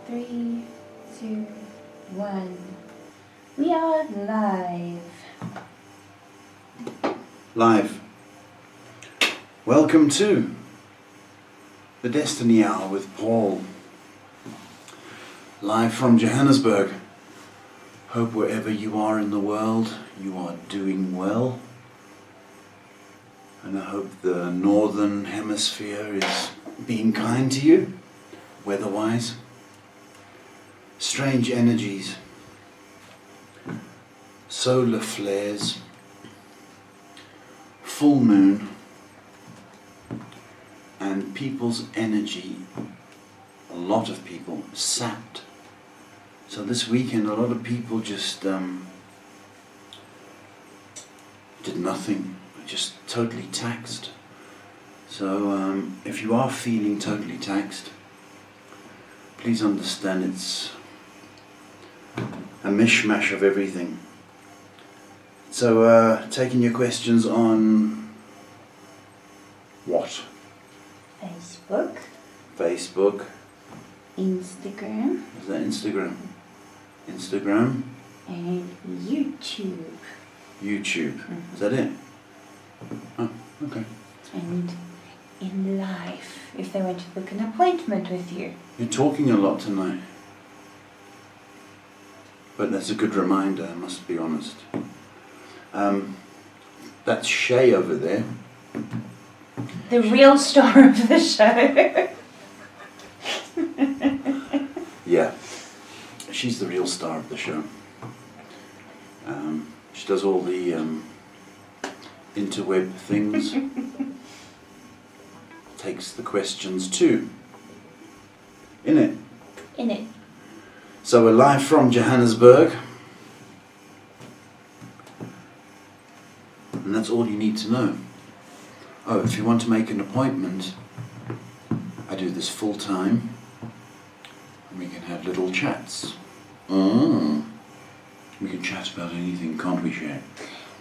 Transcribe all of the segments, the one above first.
3, 2, 1. We are live. Live. Welcome to the Destiny Hour with Paul. Live from Johannesburg. Hope wherever you are in the world, you are doing well. And I hope the northern hemisphere is being kind to you, weather-wise. Strange energies, solar flares, full moon, and people's energy, a lot of people, sapped. So this weekend a lot of people just did nothing, just totally taxed. So if you are feeling totally taxed, please understand it's a mishmash of everything. So taking your questions on what? Facebook. Instagram. Is that Instagram? Instagram. And YouTube. Is that it? Oh, okay. And in life, if they want to book an appointment with you. You're talking a lot tonight. But that's a good reminder, I must be honest. That's Shay over there. The real star of the show. Yeah, she's the real star of the show. She does all the interweb things. Takes the questions too. In it. So we're live from Johannesburg. And that's all you need to know. Oh, if you want to make an appointment, I do this full time. And we can have little chats. We can chat about anything, can't we, Shay?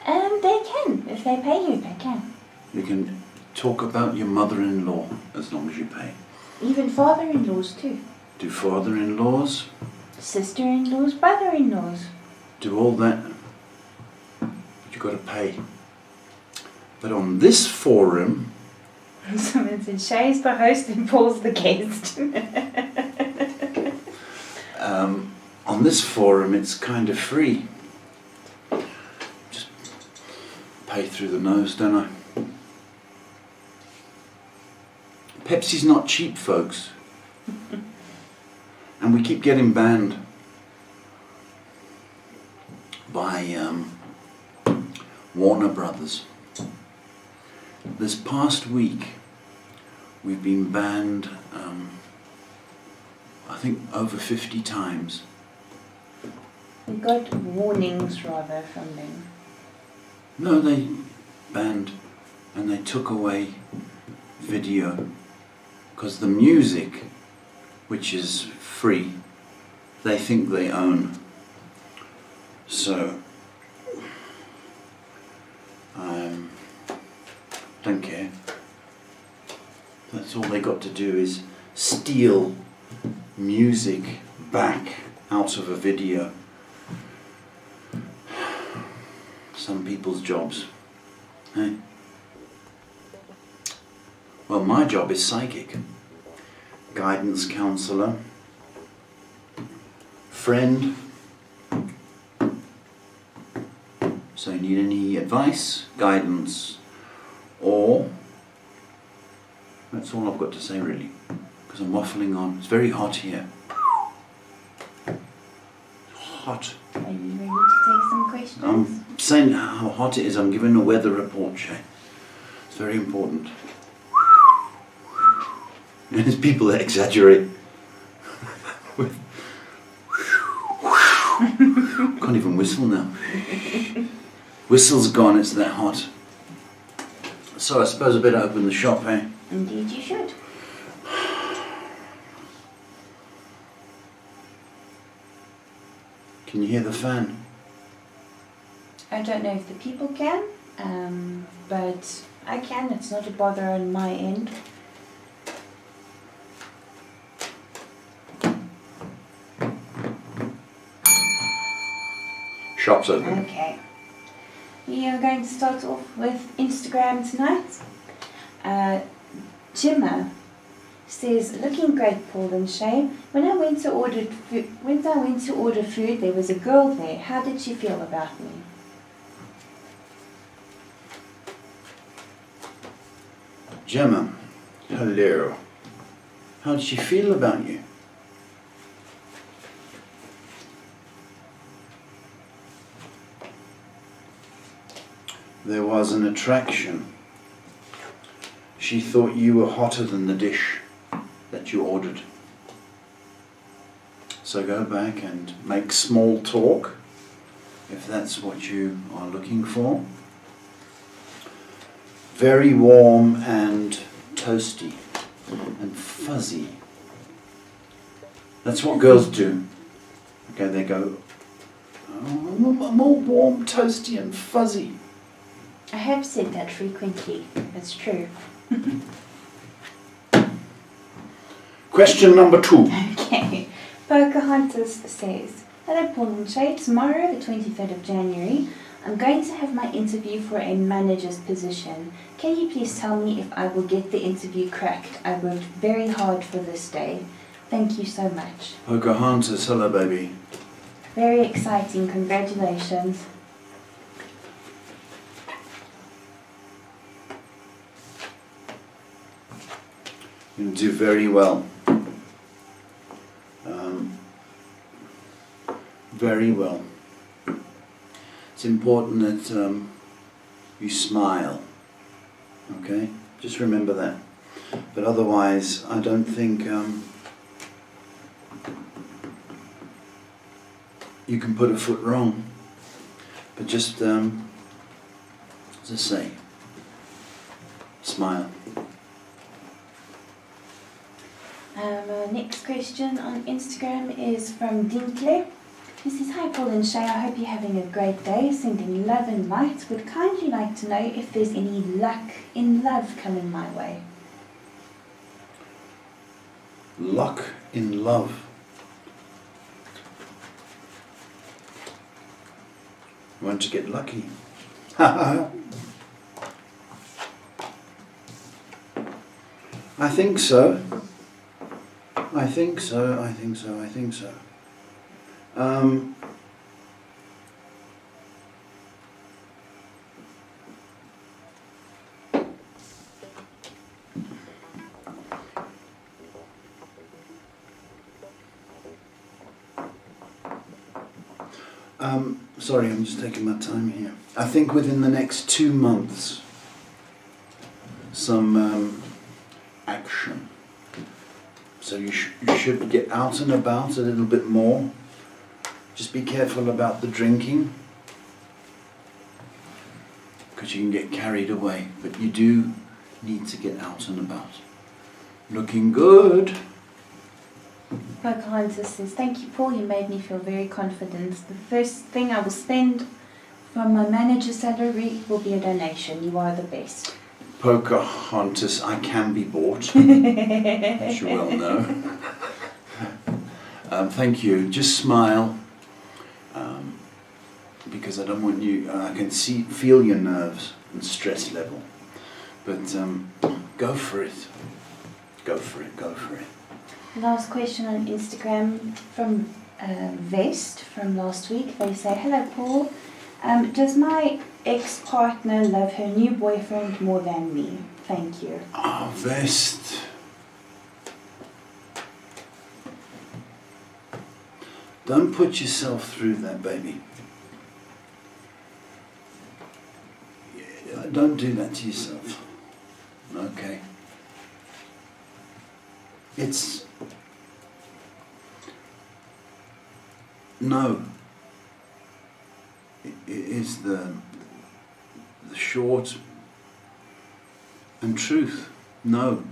They can. If they pay you, they can. You can talk about your mother-in-law as long as you pay. Even father-in-laws too. Do father-in-laws? Sister-in-laws, brother-in-laws. Do all that. But you've got to pay. But on this forum, Someone said, Shay's the host and Paul's the guest. On this forum, it's kind of free. Just pay through the nose, don't I? Pepsi's not cheap, folks. And we keep getting banned by Warner Brothers. This past week, we've been banned, I think, over 50 times. We got warnings, rather, from them. No, they banned and they took away video. Because the music, which is free, they think they own. So, don't care. That's all they got to do is steal music back out of a video. Some people's jobs. Hey? Well, my job is psychic, guidance counsellor, friend. So you need any advice, guidance, or that's all I've got to say really, because I'm waffling on. It's very hot here. Hot. Are you ready to take some questions? I'm saying how hot it is. I'm giving a weather report, Shay. It's very important. And there's people that exaggerate. Can't even whistle now. Whistle's gone, it's that hot. So I suppose I better open the shop, eh? Indeed you should. Can you hear the fan? I don't know if the people can, but I can. It's not a bother on my end. Shop's open. Okay. We are going to start off with Instagram tonight. Jimma says, looking great, Paul and Shay. When I went to order food, there was a girl there. How did she feel about me? Gemma, hello. How did she feel about you? There was an attraction. She thought you were hotter than the dish that you ordered. So go back and make small talk, if that's what you are looking for. Very warm and toasty and fuzzy. That's what girls do. Okay, they go, oh, more warm, toasty and fuzzy. I have said that frequently. It's true. Question number 2. Okay. Pocahontas says, hello Paul and Shay. Tomorrow, the 23rd of January, I'm going to have my interview for a manager's position. Can you please tell me if I will get the interview cracked? I worked very hard for this day. Thank you so much. Pocahontas, hello baby. Very exciting. Congratulations. You do very well. Very well. It's important that you smile. Okay? Just remember that. But otherwise, I don't think you can put a foot wrong. But just, as I say, smile. Next question on Instagram is from Dinkle. He says, hi Paul and Shay, I hope you're having a great day. Sending love and light. Would kindly like to know if there's any luck in love coming my way. Luck in love. Want to get lucky. I think so. I think so. Sorry, I'm just taking my time here. I think within the next 2 months, some action. So you should get out and about a little bit more. Just be careful about the drinking, because you can get carried away. But you do need to get out and about. Looking good. Pocahontas says, thank you, Paul. You made me feel very confident. The first thing I will spend from my manager's salary will be a donation. You are the best. Pocahontas, I can be bought, as you well know. Thank you. Just smile, because I don't want you. I can feel your nerves and stress level. But go for it. Go for it. Go for it. Last question on Instagram from Vest from last week. They say, hello Paul, does my ex-partner love her new boyfriend more than me? Thank you. Oh, Vest. Don't put yourself through that, baby. Don't do that to yourself. Okay? No. It is the short and truth. No.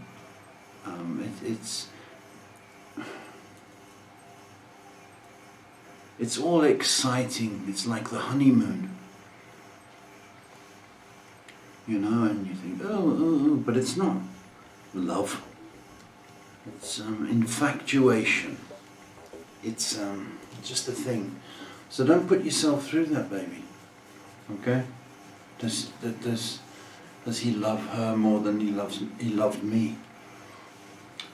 It's all exciting. It's like the honeymoon. You know, and you think, oh, but it's not love. It's infatuation. It's just a thing. So don't put yourself through that, baby. Okay? Does he love her more than he loved me?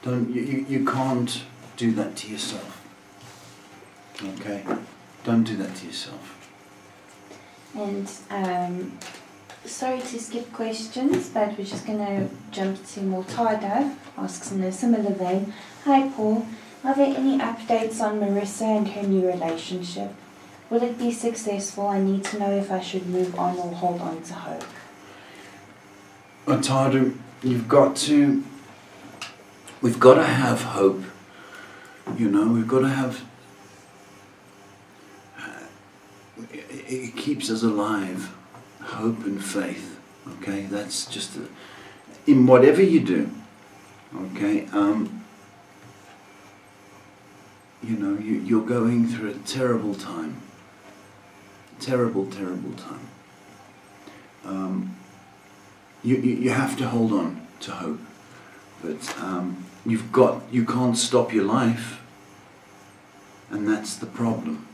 You can't do that to yourself. Okay? Don't do that to yourself. And sorry to skip questions, but we're just going to jump to Mortada. Asks in a similar vein. Hi Paul, are there any updates on Marissa and her new relationship? Will it be successful? I need to know if I should move on or hold on to hope. Mortada, we've got to have hope. You know, we've got to have. It keeps us alive. Hope and faith. Okay, that's just in whatever you do. Okay, you know, you're going through a terrible time. Terrible time. You have to hold on to hope, but you can't stop your life, and that's the problem.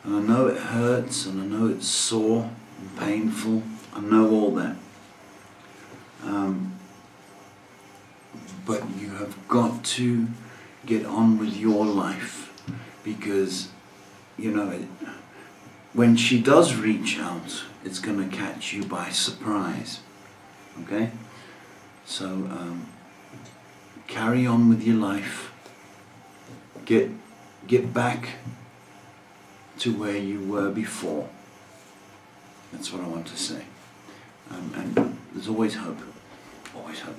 And I know it hurts, and I know it's sore and painful. I know all that. But you have got to get on with your life, because, you know, when she does reach out, it's going to catch you by surprise. Okay? So, carry on with your life. Get back to where you were before. That's what I want to say. And there's always hope. Always hope.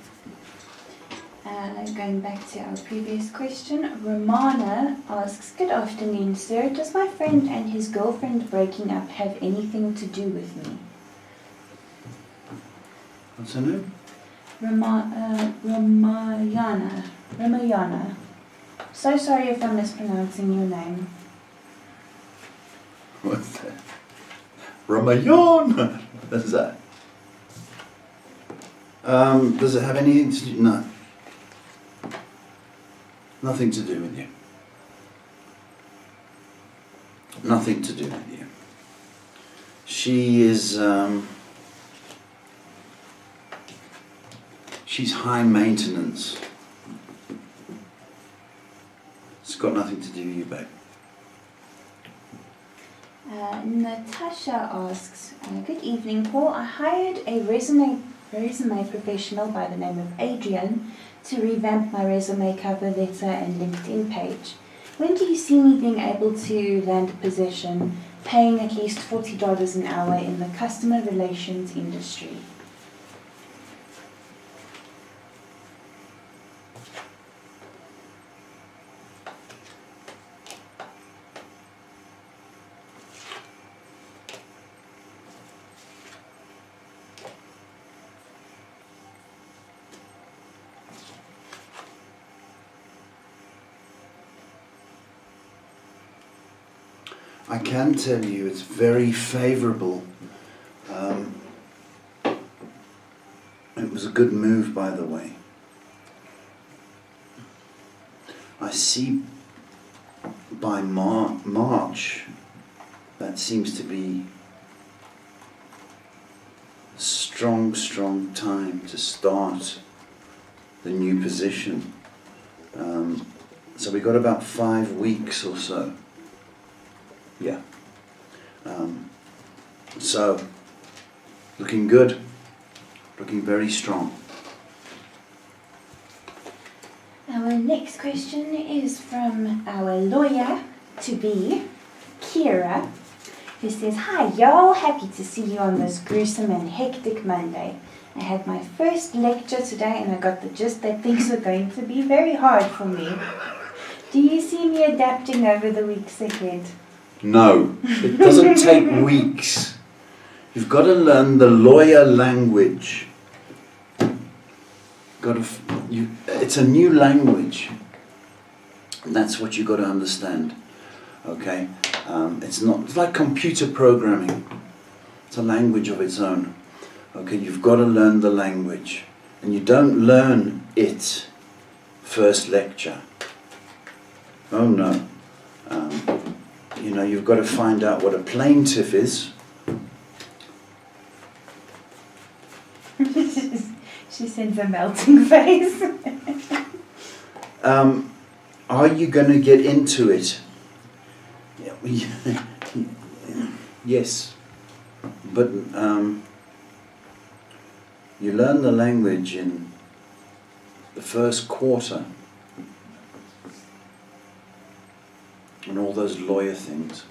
Going back to our previous question, Romana asks, good afternoon, sir. Does my friend and his girlfriend breaking up have anything to do with me? What's her name? Ramayana. So sorry if I'm mispronouncing your name. What's that? Ramayana! What's that? Does it have anything to do? No. Nothing to do with you. Nothing to do with you. She's high maintenance. It's got nothing to do with you, babe. Natasha asks, good evening, Paul. I hired a resume professional by the name of Adrian to revamp my resume cover letter and LinkedIn page. When do you see me being able to land a position paying at least $40 an hour in the customer relations industry? I can tell you it's very favourable. It was a good move, by the way. I see by March that seems to be a strong time to start the new position. So we got about 5 weeks or so. Yeah. So, looking good, looking very strong. Our next question is from our lawyer-to-be, Kira, who says, hi y'all, happy to see you on this gruesome and hectic Monday. I had my first lecture today and I got the gist that things are going to be very hard for me. Do you see me adapting over the weeks ahead? No, it doesn't take weeks. You've got to learn the lawyer language. It's a new language. And that's what you've got to understand. Okay? It's like computer programming. It's a language of its own. Okay, you've got to learn the language. And you don't learn it first lecture. Oh no. You've got to find out what a plaintiff is. She sends a melting face. Are you going to get into it? Yes. But you learn the language in the first quarter. And all those lawyer things.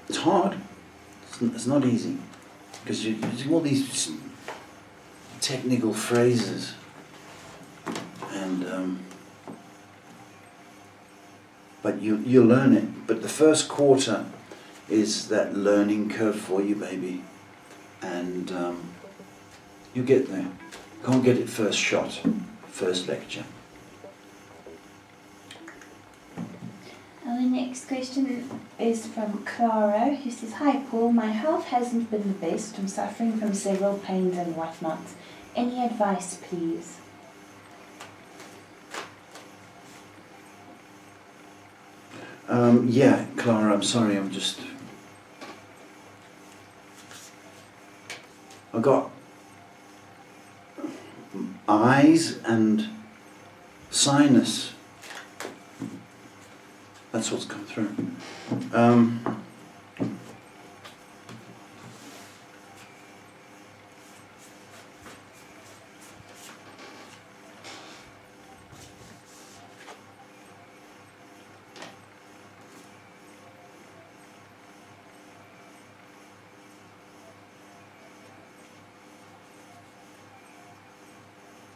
It's hard. It's not easy. Because you do all these technical phrases. And but you learn it. But the first quarter is that learning curve for you, baby. And you get there. Can't get it first shot, first lecture. Our next question is from Clara, who says, hi Paul, my health hasn't been the best. I'm suffering from several pains and whatnot. Any advice, please? Yeah, Clara, I'm sorry, I got eyes and sinus. That's what's come through.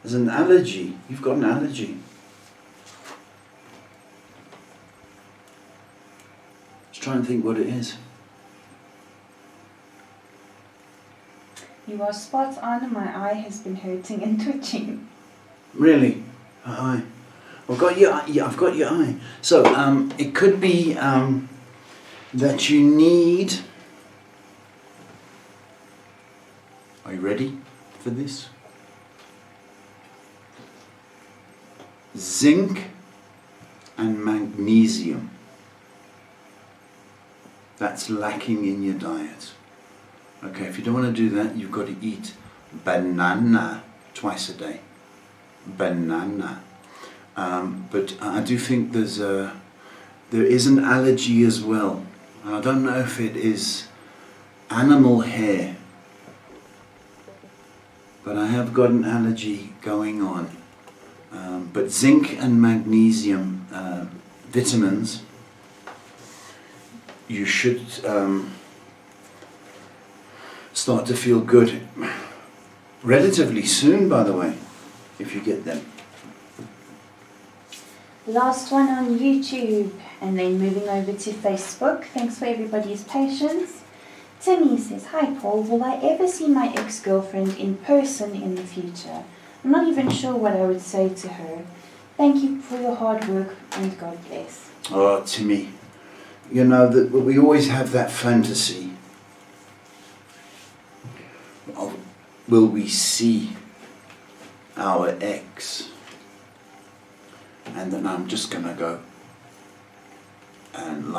There's an allergy. You've got an allergy. Just try and think what it is. You are spot on. My eye has been hurting and twitching. Really? Eye. I've got your eye. Yeah, I've got your eye. So it could be that you need. Are you ready for this? Zinc and magnesium. That's lacking in your diet. Okay, if you don't want to do that, you've got to eat banana, twice a day. Banana. But I do think there is an allergy as well. And I don't know if it is animal hair, but I have got an allergy going on. But zinc and magnesium vitamins, you should start to feel good relatively soon, by the way, if you get them. Last one on YouTube, and then moving over to Facebook. Thanks for everybody's patience. Timmy says, "Hi Paul, will I ever see my ex-girlfriend in person in the future? I'm not even sure what I would say to her. Thank you for your hard work and God bless." Oh, Timmy, you know that we always have that fantasy of, will we see our ex? And then I'm just gonna go and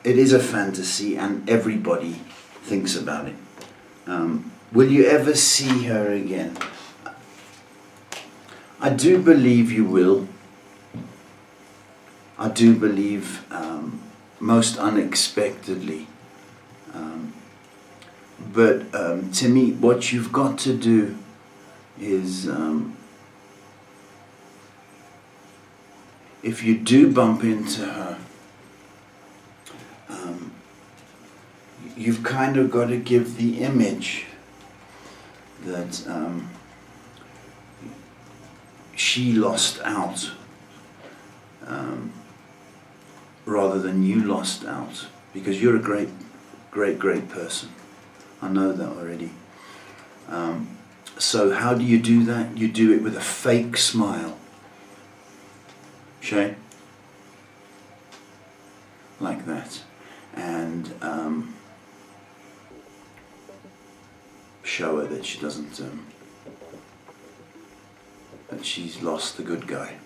it is a fantasy, and everybody thinks about it. Will you ever see her again? I do believe you will. I do believe most unexpectedly. But Timmy, what you've got to do is, if you do bump into her, you've kind of got to give the image that she lost out, rather than you lost out, because you're a great person. I know that already. So how do you do that? You do it with a fake smile. Shay? Like that. And show her that she doesn't, that she's lost the good guy.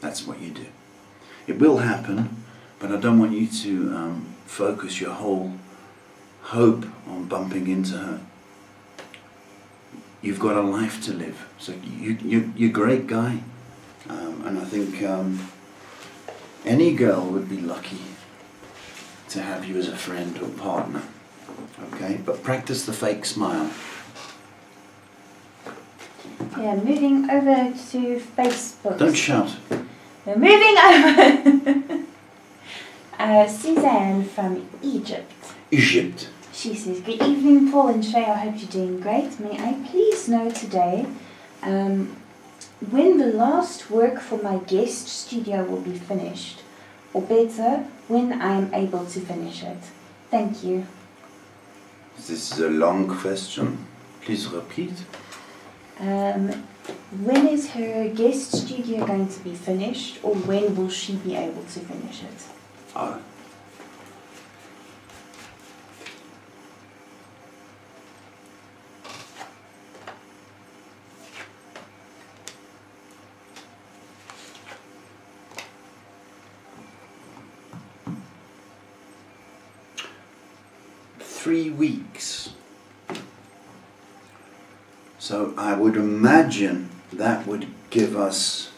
That's what you do. It will happen, but I don't want you to focus your whole hope on bumping into her. You've got a life to live. So you're a great guy. And I think any girl would be lucky to have you as a friend or partner. Okay? But practice the fake smile. Yeah, moving over to Facebook. Don't shout. We're moving over. Suzanne from Egypt. Egypt. She says, "Good evening, Paul and Shay. I hope you're doing great. May I please know today when the last work for my guest studio will be finished, or better, when I am able to finish it? Thank you." This is a long question. Please repeat. When is her guest studio going to be finished, or when will she be able to finish it? Oh. Three weeks. So I would imagine that would give us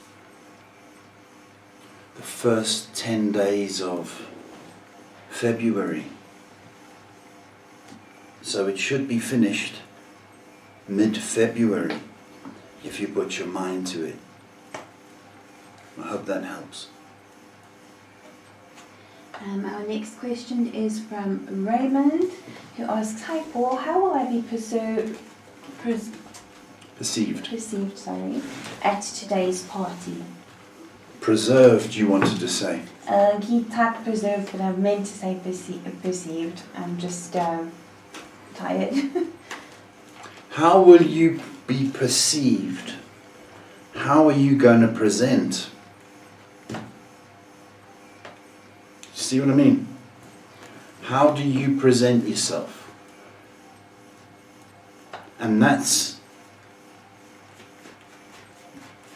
the first 10 days of February. So it should be finished mid-February if you put your mind to it. I hope that helps. Our next question is from Raymond, who asks, "Hi Paul, how will I be perceived at today's party?" Preserved, you wanted to say. He typed preserved, but I meant to say perceived. I'm just tired. How will you be perceived? How are you going to present? See what I mean? How do you present yourself? And that's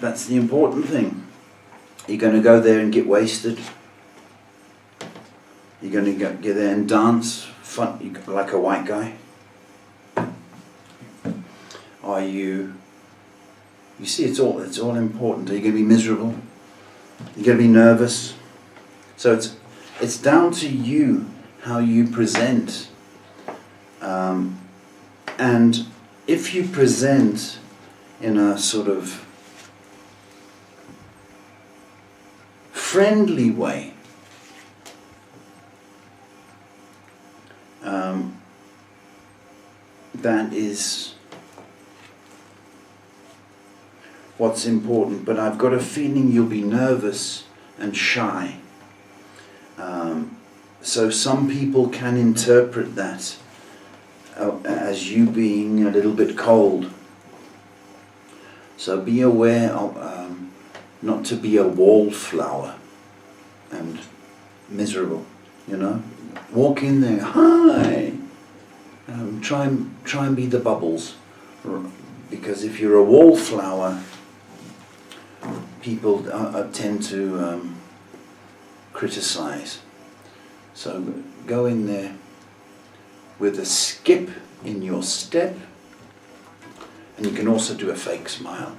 the important thing. You're going to go there and get wasted. You're going to get there and dance fun, like a white guy. Are you? You see, it's all important. Are you going to be miserable? You're going to be nervous. So it's down to you how you present. And if you present in a sort of friendly way, that is what's important. But I've got a feeling you'll be nervous and shy. So some people can interpret that as you being a little bit cold. So be aware of not to be a wallflower and miserable, you know. Walk in there, hi. Try and be the bubbles, because if you're a wallflower, people tend to criticize. So go in there with a skip in your step, and you can also do a fake smile.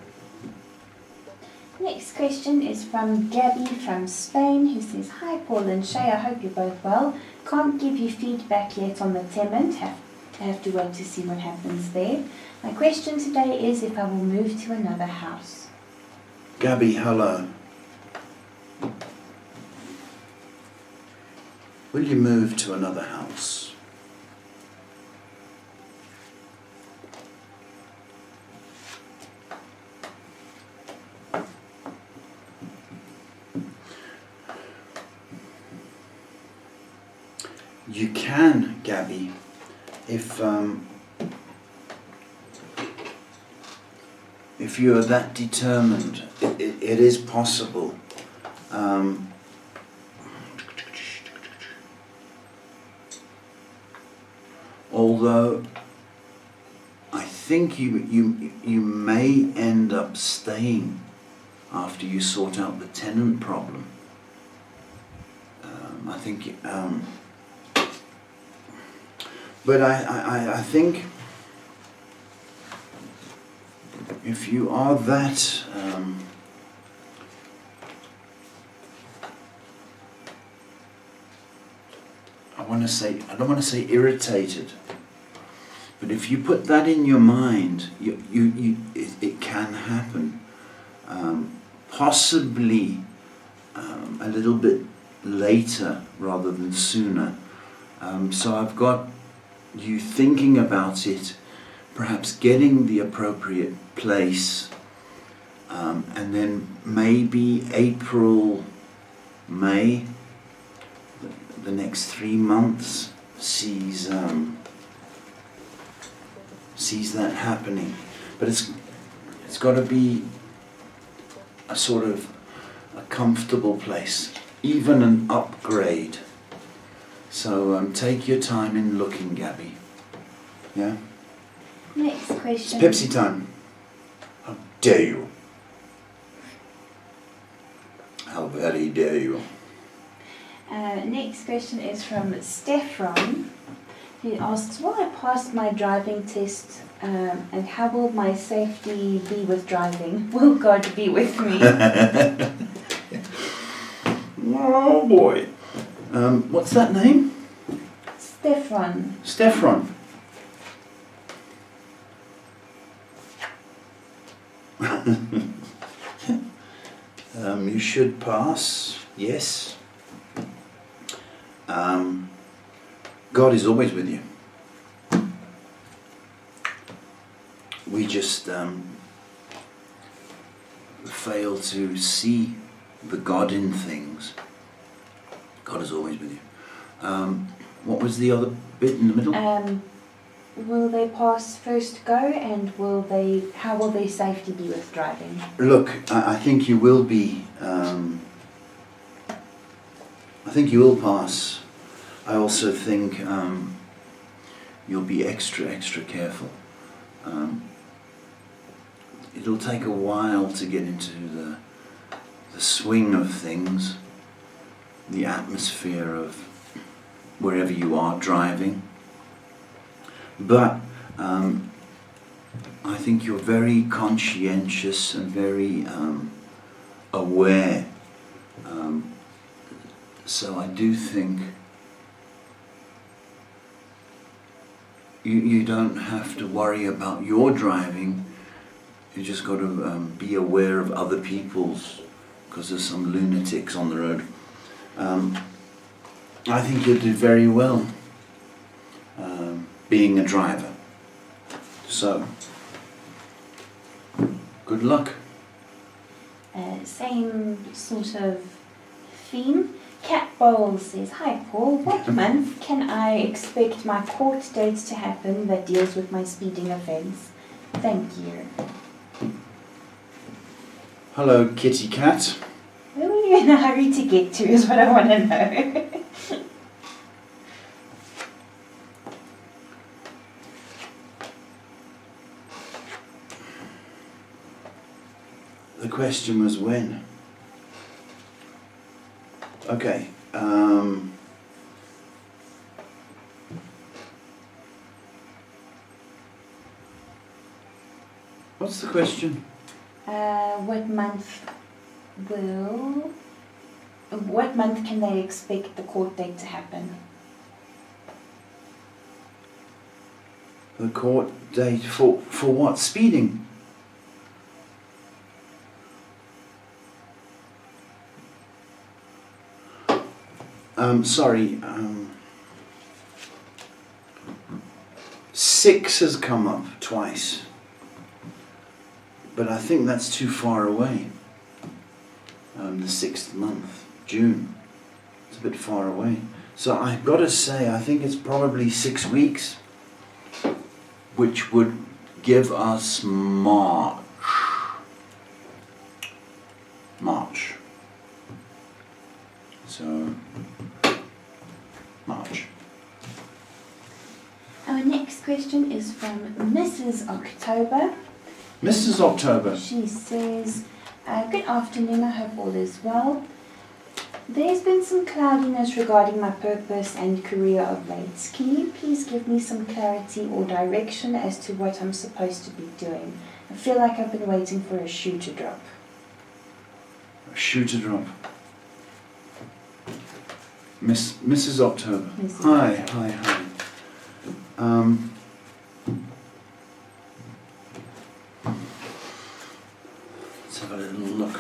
Next question is from Gabby from Spain, who says, "Hi Paul and Shay, I hope you're both well. Can't give you feedback yet on the tenant. Have to wait to see what happens there. My question today is if I will move to another house." Gabby, hello. Will you move to another house? You can, Gabby, if you are that determined. It is possible. Although I think you may end up staying after you sort out the tenant problem. I think, but I think if you are that I don't want to say irritated, but if you put that in your mind, it can happen. Possibly a little bit later rather than sooner. So I've got you thinking about it, perhaps getting the appropriate place, and then maybe April, May, the next 3 months sees that happening. But it's got to be a sort of a comfortable place, even an upgrade. So take your time in looking, Gabby. Yeah? Next It's question. Pepsi time. How dare you? How very dare you? Next question is from Stefan, who asks, "Will I pass my driving test, and how will my safety be with driving? Will God be with me?" Oh boy. What's that name? Stefan. Stefan. You should pass, yes. God is always with you. We just fail to see the God in things. God is always with you. What was the other bit in the middle? Will they pass first go, and how will their safety be with driving? Look, I think you will be. I think you will pass. I also think you'll be extra careful. It'll take a while to get into the swing of things, the atmosphere of wherever you are driving. But I I think you're very conscientious and very aware. So I do think you don't have to worry about your driving. You just got to be aware of other people's, because there's some lunatics on the road. I think you'll do very well being a driver. So, good luck. Same sort of theme. Cat Bowl says, "Hi Paul, what month can I expect my court date to happen that deals with my speeding offence? Thank you." Hello, kitty cat. Where were you in a hurry to get to is what I want to know. The question was when. Okay. What's the question? What month can they expect the court date to happen? The court date for what? Speeding? Sorry. 6 has come up twice. But I think that's too far away. The 6th month, June. It's a bit far away. So I've got to say, I think it's probably 6 weeks, which would give us March. So, March. Our next question is from Mrs. October. Mrs. October. She says, "Good afternoon, I hope all is well. There's been some cloudiness regarding my purpose and career of late. Can you please give me some clarity or direction as to what I'm supposed to be doing? I feel like I've been waiting for a shoe to drop." A shoe to drop. Mrs. October. Mrs. Hi. Let's have a little look.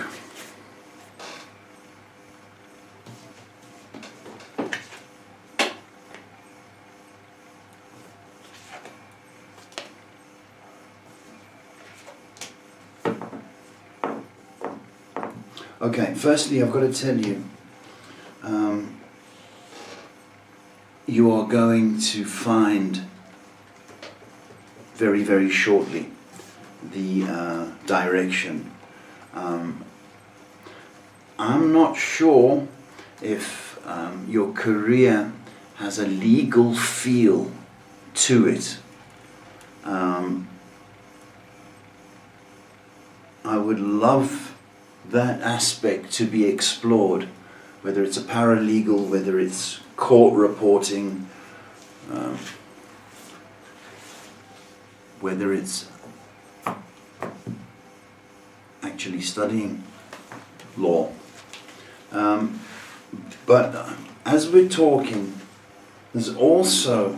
Okay, firstly I've got to tell you, you are going to find very, very shortly the direction. I'm not sure if your career has a legal feel to it. I would love that aspect to be explored, whether it's a paralegal, whether it's court reporting, whether it's actually studying law. But as we're talking, there's also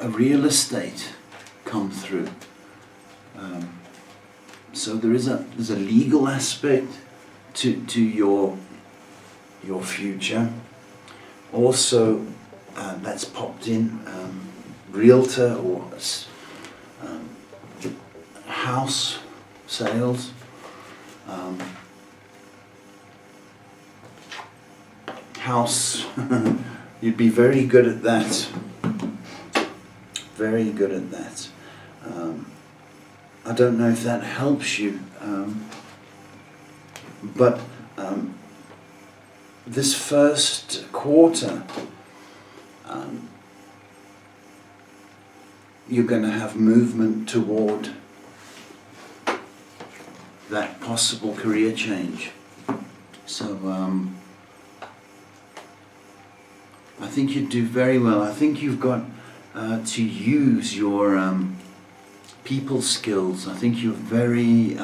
a real estate come through. So there's a legal aspect to your future. Also, that's popped in, realtor or house sales. House, you'd be very good at that. Very good at that. I don't know if that helps you, but this first quarter, you're going to have movement toward that possible career change. So I think you'd do very well. I think you've got to use your people skills. I think you're very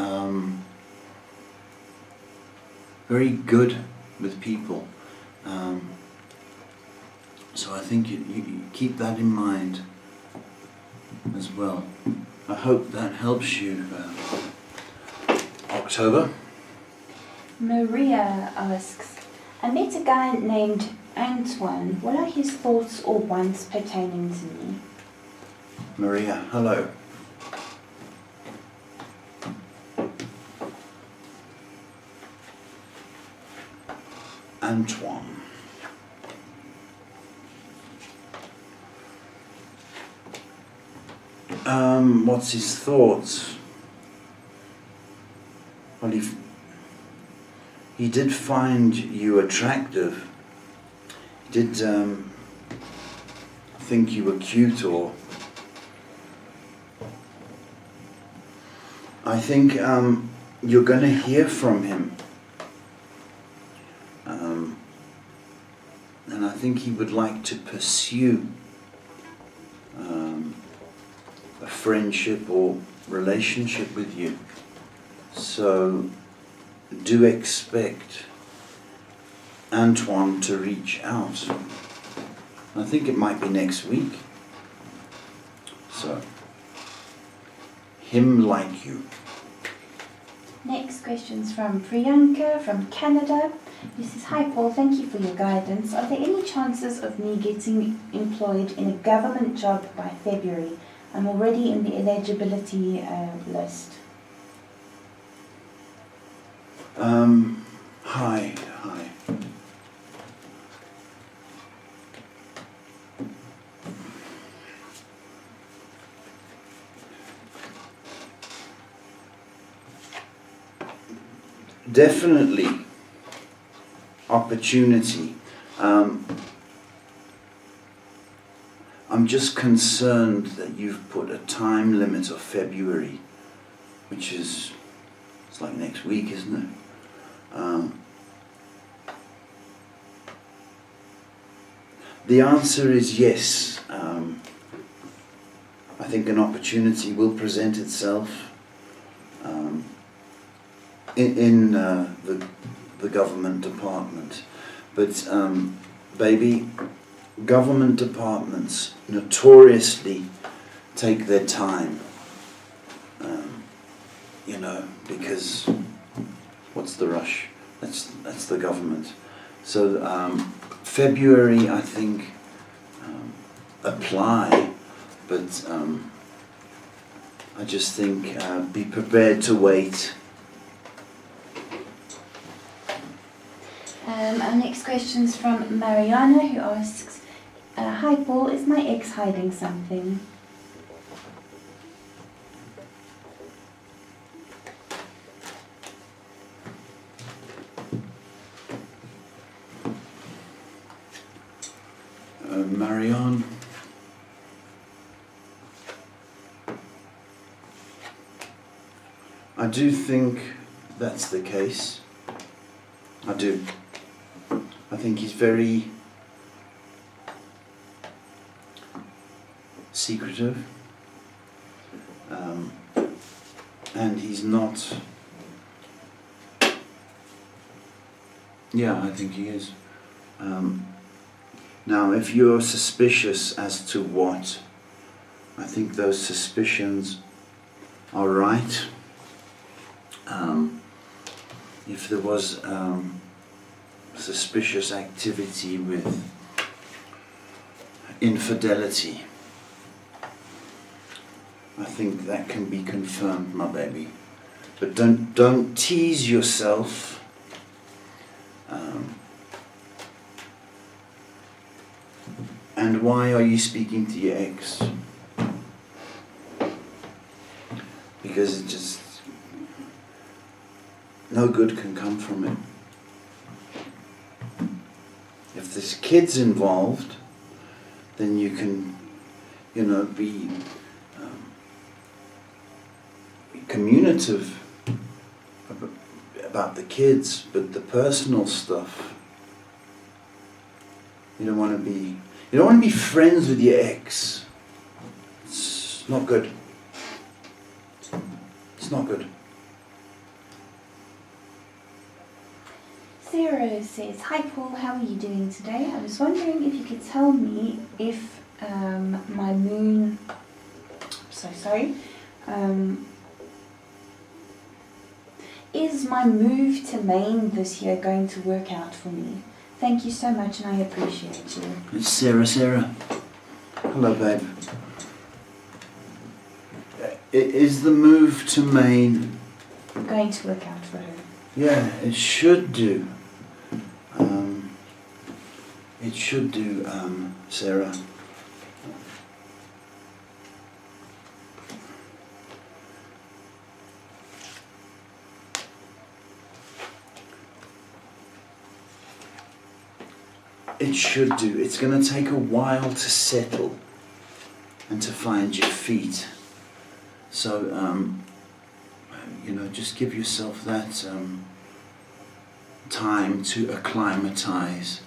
very good with people. So I think you keep that in mind as well. I hope that helps you, October. Maria asks, I met a guy named Antoine. What are his thoughts or wants pertaining to me? Maria, hello. Antoine. What's his thoughts? Well, he did find you attractive. He did think you were cute, or I think you're going to hear from him. And I think he would like to pursue a friendship or relationship with you. So do expect Antoine to reach out. I think it might be next week. So, him like you. Next question's from Priyanka from Canada. He says, hi Paul, thank you for your guidance. Are there any chances of me getting employed in a government job by February? I'm already in the eligibility list. Hi. Definitely opportunity. I'm just concerned that you've put a time limit of February, which is, it's like next week, isn't it? The answer is yes. I think an opportunity will present itself in the government department. But baby, government departments notoriously take their time, because what's the rush? That's the government. So February, I think, apply, but I just think be prepared to wait. Our next question's from Mariana, who asks, hi Paul, is my ex hiding something? Marianne, I do think that's the case. I do. I think he's very secretive, and he's not. Yeah, I think he is. Now, if you're suspicious as to what, I think those suspicions are right. If there was suspicious activity with infidelity, I think that can be confirmed, my baby. But don't tease yourself. And why are you speaking to your ex? Because it just, no good can come from it. If there's kids involved, then you can, be communicative about the kids, but the personal stuff, You don't want to be friends with your ex. It's not good. It's not good. Sarah says, "Hi Paul, how are you doing today? I was wondering if you could tell me if my moon, is my move to Maine this year going to work out for me? Thank you so much and I appreciate you." It's Sarah. Hello, babe. Is the move to Maine going to work out for her? Yeah, it should do. It should do, Sarah. It should do. It's going to take a while to settle and to find your feet. So, just give yourself that time to acclimatize.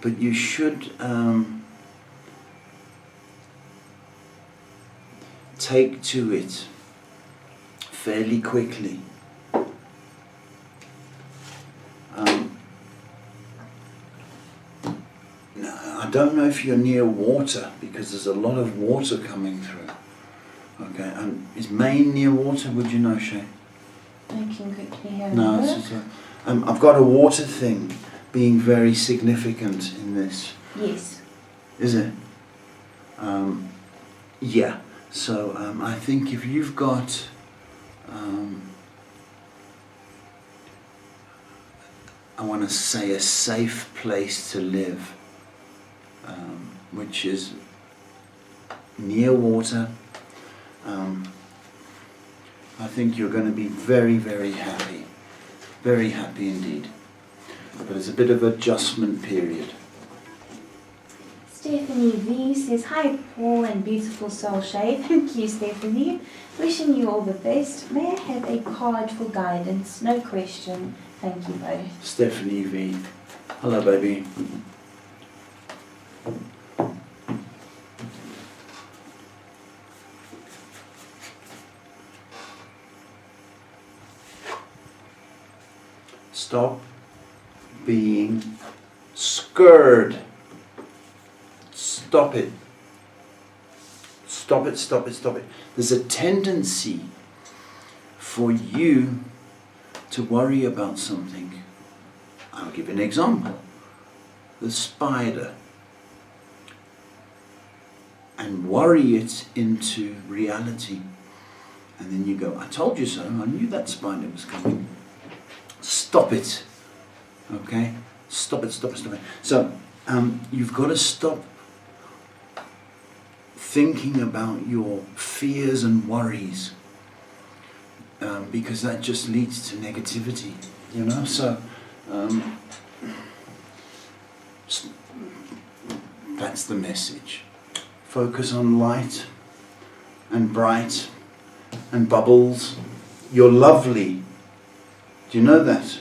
But you should take to it fairly quickly. I don't know if you're near water, because there's a lot of water coming through. Okay, and is Maine near water? Would you know, Shay? I can quickly have No, a look. it's just I've got a water thing being very significant in this. Yes. Is it? Yeah. So I think if you've got I want to say a safe place to live, which is near water, I think you're going to be very, very happy. Very happy indeed. But it's a bit of adjustment period. Stephanie V says, "Hi Paul and beautiful soul shade." Thank you, Stephanie. Wishing you all the best. May I have a card for guidance? No question. Thank you both. Stephanie V. Hello, baby. Stop being scared. Stop it. Stop it, stop it, stop it. There's a tendency for you to worry about something. I'll give you an example. The spider. And worry it into reality. And then you go, I told you so. I knew that spider was coming. Stop it. Okay? Stop it, stop it, stop it. So, you've got to stop thinking about your fears and worries, because that just leads to negativity, you know. So that's the message. Focus on light and bright and bubbles. You're lovely. Do you know that?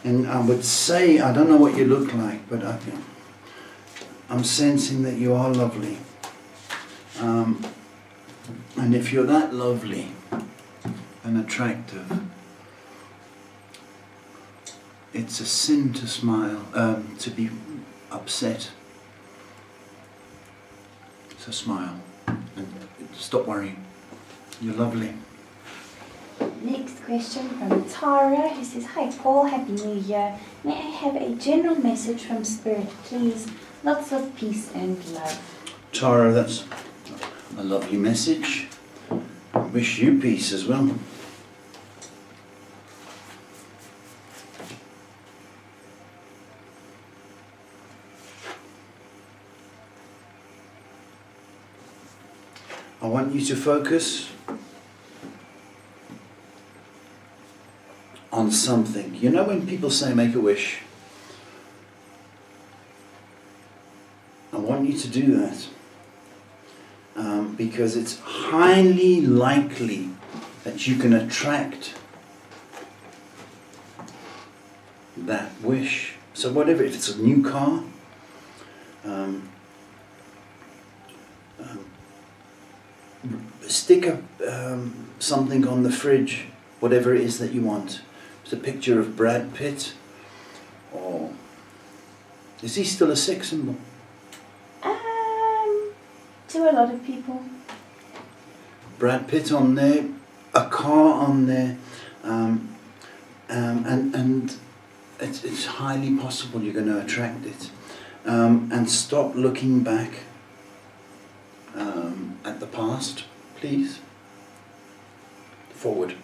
And I would say, I don't know what you look like, but I'm sensing that you are lovely. And if you're that lovely and attractive, it's a sin to smile, to be upset. So smile and stop worrying. You're lovely. Next question from Tara, who says, "Hi Paul, Happy New Year. May I have a general message from Spirit, please? Lots of peace and love." Tara, that's a lovely message. I wish you peace as well. I want you to focus on something. You know when people say make a wish? I want you to do that. Because it's highly likely that you can attract that wish. So whatever, if it's a new car, stick something on the fridge, whatever it is that you want. It's a picture of Brad Pitt, or is he still a sex symbol? To a lot of people. Brad Pitt on there, a car on there, and it's highly possible you're going to attract it. And stop looking back at the past, please. Forward.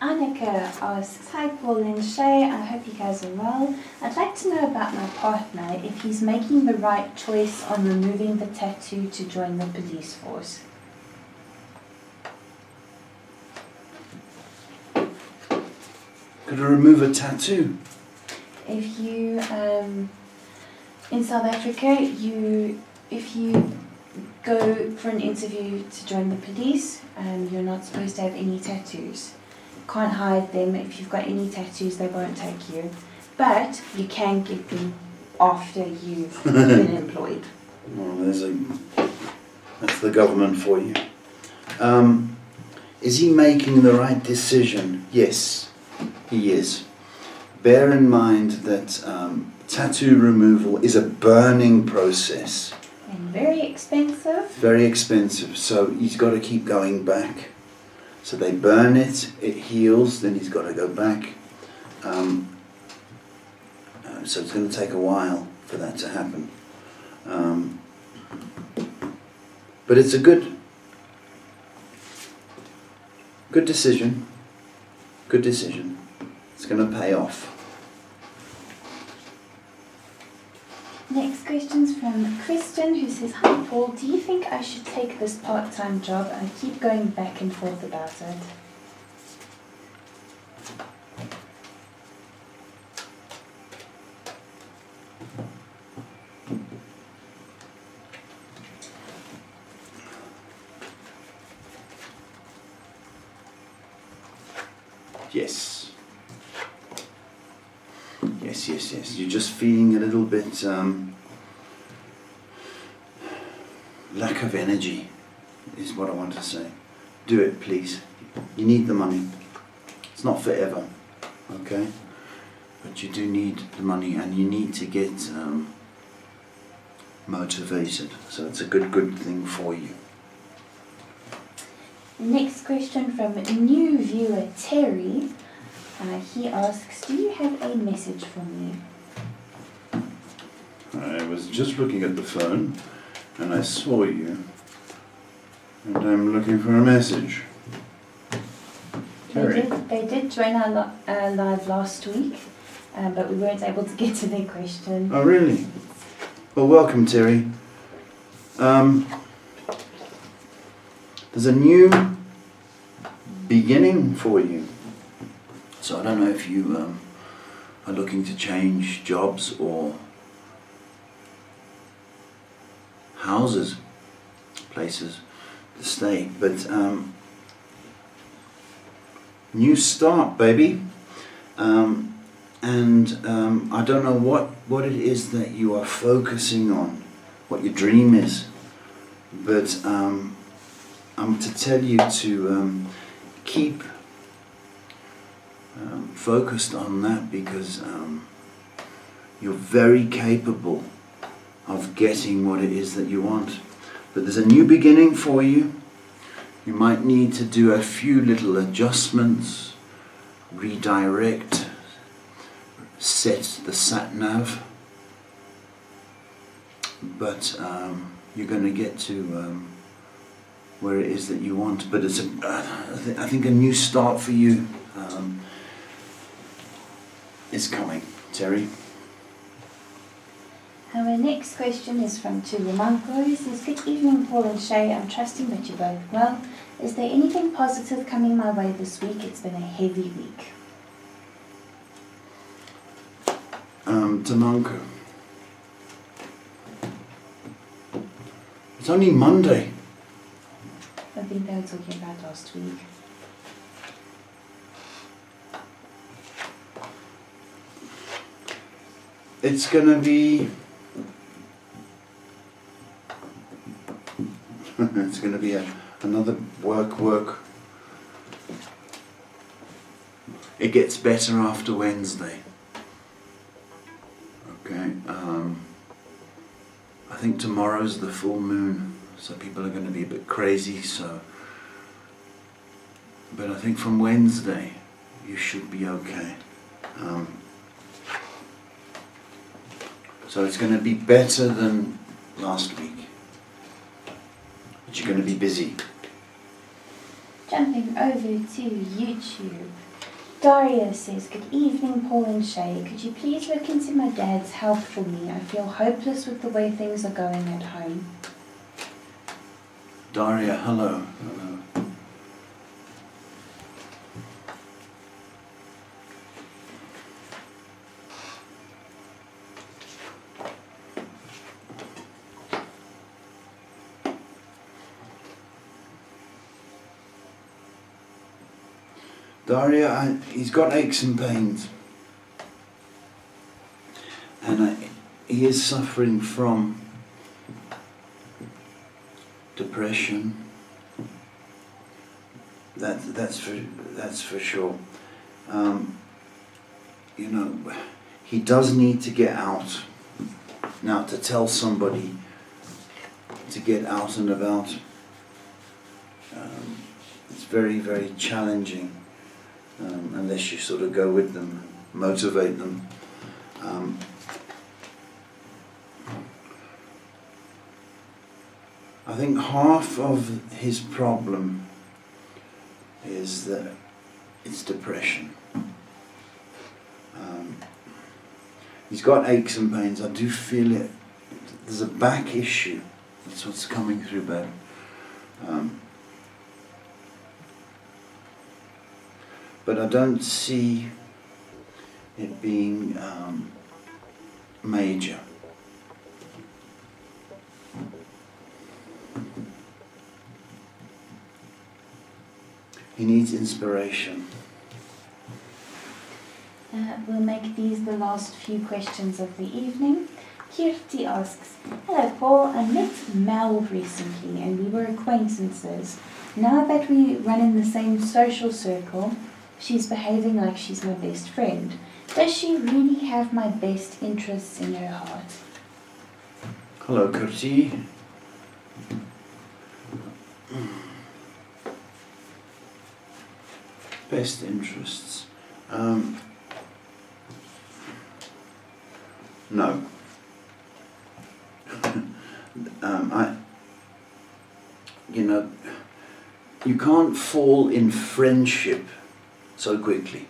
Annika asks, hi Paul and Shay, I hope you guys are well. I'd like to know about my partner, if he's making the right choice on removing the tattoo to join the police force. Could I remove a tattoo? If you, in South Africa, if you go for an interview to join the police, you're not supposed to have any tattoos. Can't hide them. If you've got any tattoos, they won't take you. But you can get them after you've been employed. Oh, that's the government for you. Is he making the right decision? Yes, he is. Bear in mind that tattoo removal is a burning process. And very expensive. Very expensive, so he's got to keep going back. So they burn it, it heals, then he's got to go back. So it's going to take a while for that to happen. But it's a good decision. Good decision. It's going to pay off. Next question's from Kristen, who says, hi Paul, do you think I should take this part-time job? I keep going back and forth about it. Yes. Yes. You're just feeling a little bit lack of energy, is what I want to say. Do it, please. You need the money. It's not forever, okay? But you do need the money, and you need to get motivated. So it's a good thing for you. Next question from new viewer Terry. He asks, do you have a message for me? I was just looking at the phone and I saw you, and I'm looking for a message. Terry. They did join our live last week, but we weren't able to get to their question. Oh, really? Well, welcome, Terry. There's a new beginning for you. So I don't know if you are looking to change jobs or houses, places to stay, but new start, baby. And I don't know what it is that you are focusing on, what your dream is, but I'm to tell you to keep focused on that, because you're very capable of getting what it is that you want. But there's a new beginning for you. You might need to do a few little adjustments, redirect, set the sat-nav, but you're going to get to where it is that you want. But it's I think a new start for you is coming, Terry. Our next question is from Tulumanko, who says, good evening Paul and Shay, I'm trusting that you're both well. Is there anything positive coming my way this week? It's been a heavy week. Tamanko. It's only Monday. I think they were talking about last week. it's going to be it's going to be another work. It gets better after Wednesday. Okay. I think tomorrow's the full moon, so people are going to be a bit crazy. But I think from Wednesday you should be okay. So it's going to be better than last week. But you're going to be busy. Jumping over to YouTube. Daria says, good evening, Paul and Shay. Could you please look into my dad's health for me? I feel hopeless with the way things are going at home. Daria, hello. Daria, he's got aches and pains, and he is suffering from depression. That's for sure. You know, he does need to get out. Now, to tell somebody to get out and about, it's very, very challenging. Unless you sort of go with them, motivate them. I think half of his problem is that it's depression. He's got aches and pains. I do feel it. There's a back issue. That's what's coming through, babe. But I don't see it being major. He needs inspiration. We'll make these the last few questions of the evening. Kirti asks, hello Paul, I met Mel recently and we were acquaintances. Now that we run in the same social circle, she's behaving like she's my best friend. Does she really have my best interests in her heart? Hello, Kirti. Best interests. No. You can't fall in friendship so quickly.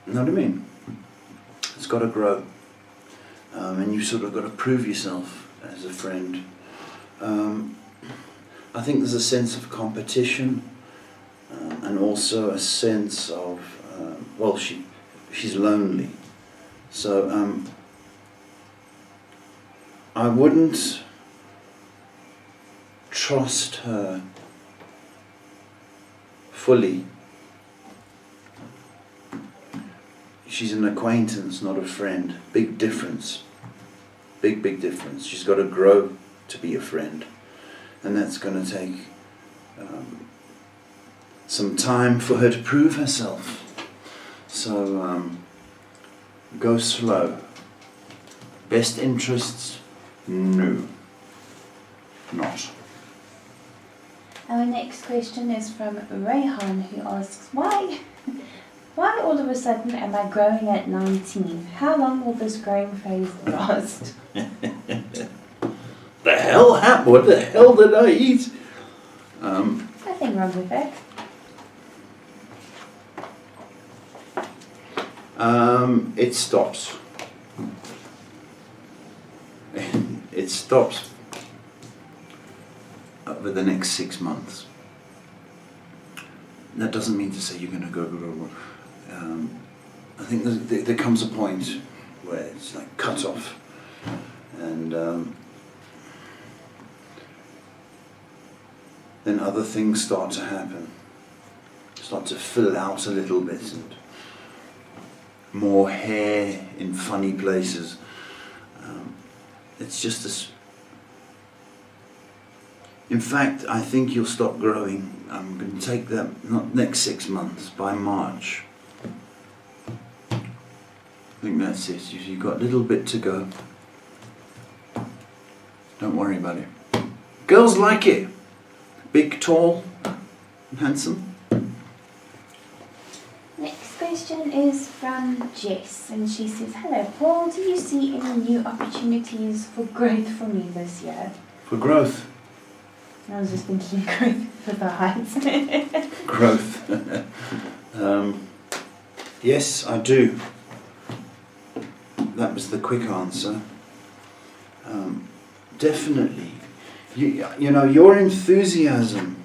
You know what I mean? It's got to grow. And you sort of got to prove yourself as a friend. I think there's a sense of competition and also a sense of, she's lonely. So I wouldn't trust her fully. She's an acquaintance, not a friend. Big difference. Big difference. She's got to grow to be a friend. And that's going to take some time for her to prove herself. So go slow. Best interests? No. Not. Our next question is from Rayhan, who asks, why all of a sudden am I growing at 19? How long will this growing phase last? The hell happened? What the hell did I eat? Nothing wrong with that. It stops. It stops over the next 6 months. That doesn't mean to say you're going to go. I think there comes a point where it's like cut off, and then other things start to happen, start to fill out a little bit, and more hair in funny places. It's just this. In fact, I think you'll stop growing. I'm going to take that, not next 6 months, by March. I think that's it. You've got a little bit to go. Don't worry about it. Girls like it. Big, tall, handsome. Next question is from Jess, and she says, "Hello Paul, do you see any new opportunities for growth for me this year?" For growth. I was just thinking growth for the heights. Growth. Yes, I do. That was the quick answer. Definitely. You know, your enthusiasm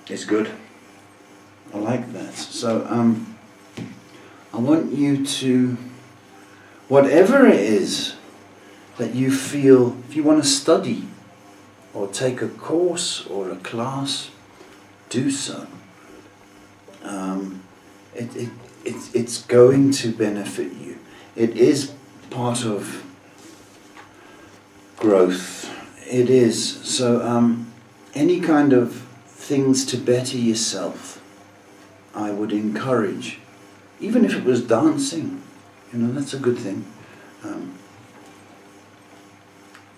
is good. I like that. So I want you to, whatever it is that you feel, if you want to study or take a course or a class, do so. It's going to benefit you. It is part of growth. It is. So any kind of things to better yourself, I would encourage. Even if it was dancing, you know, that's a good thing.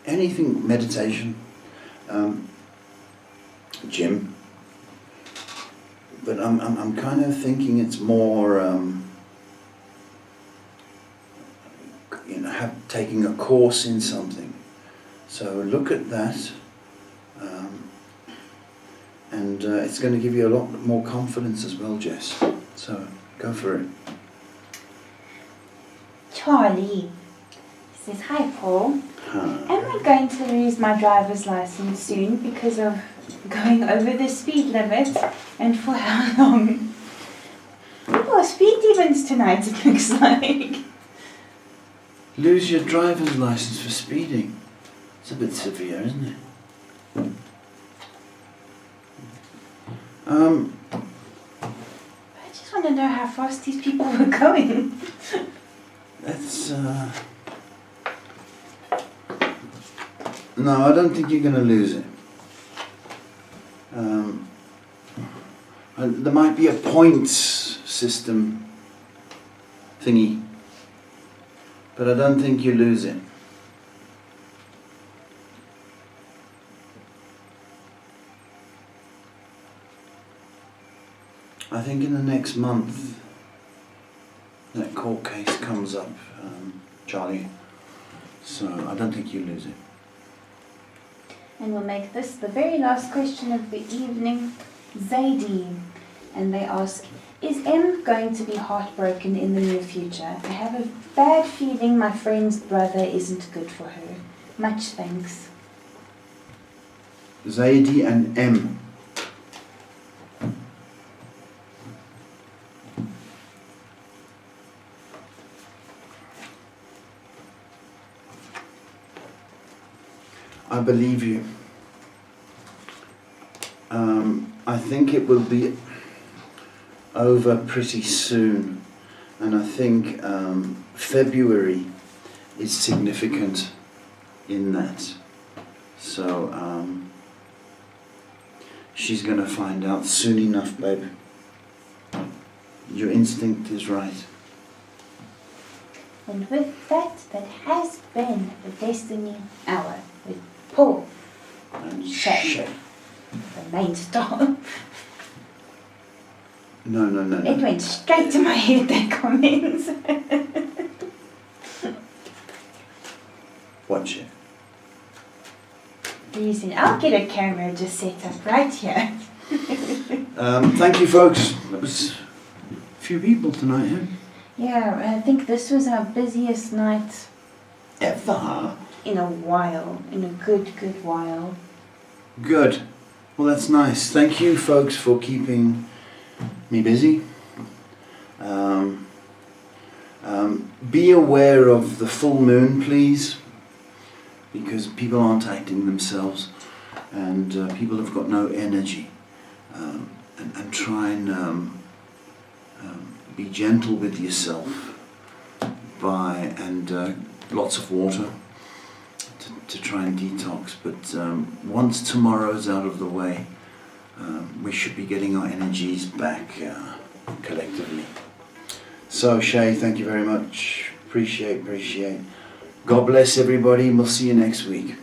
Anything, meditation, gym. But I'm kind of thinking it's more, you know, taking a course in something. So look at that, and it's going to give you a lot more confidence as well, Jess. So go for it. Charlie says, "Hi Paul, Huh. am I going to lose my driver's license soon because of going over the speed limit, and for how long?" Oh, speed demons tonight, it looks like. Lose your driver's license for speeding. It's a bit severe, isn't it? I just want to know how fast these people were going. That's no, I don't think you're going to lose it. There might be a points system thingy, but I don't think you lose it. I think in the next month that court case comes up, Charlie, so I don't think you lose it. And we'll make this the very last question of the evening. Zadie, and they ask, "Is M going to be heartbroken in the near future? I have a bad feeling my friend's brother isn't good for her. Much thanks." Zadie and M. I believe you. I think it will be over pretty soon, and I think February is significant in that. So she's going to find out soon enough, babe. Your instinct is right. And with that, that has been the Destiny Hour with Paul And Shay, the main star. No. It went straight to my head, that comment. Watch it. You said, "I'll get a camera just set up right here." Thank you, folks. That was a few people tonight, huh? Yeah, I think this was our busiest night Ever. in a while, in a good while. Good. Well, that's nice. Thank you, folks, for keeping me busy. Be aware of the full moon, please, because people aren't acting themselves, and people have got no energy. And try and be gentle with yourself and lots of water to try and detox. But once tomorrow's out of the way, we should be getting our energies back collectively. So Shay, thank you very much. Appreciate. God bless everybody, and we'll see you next week.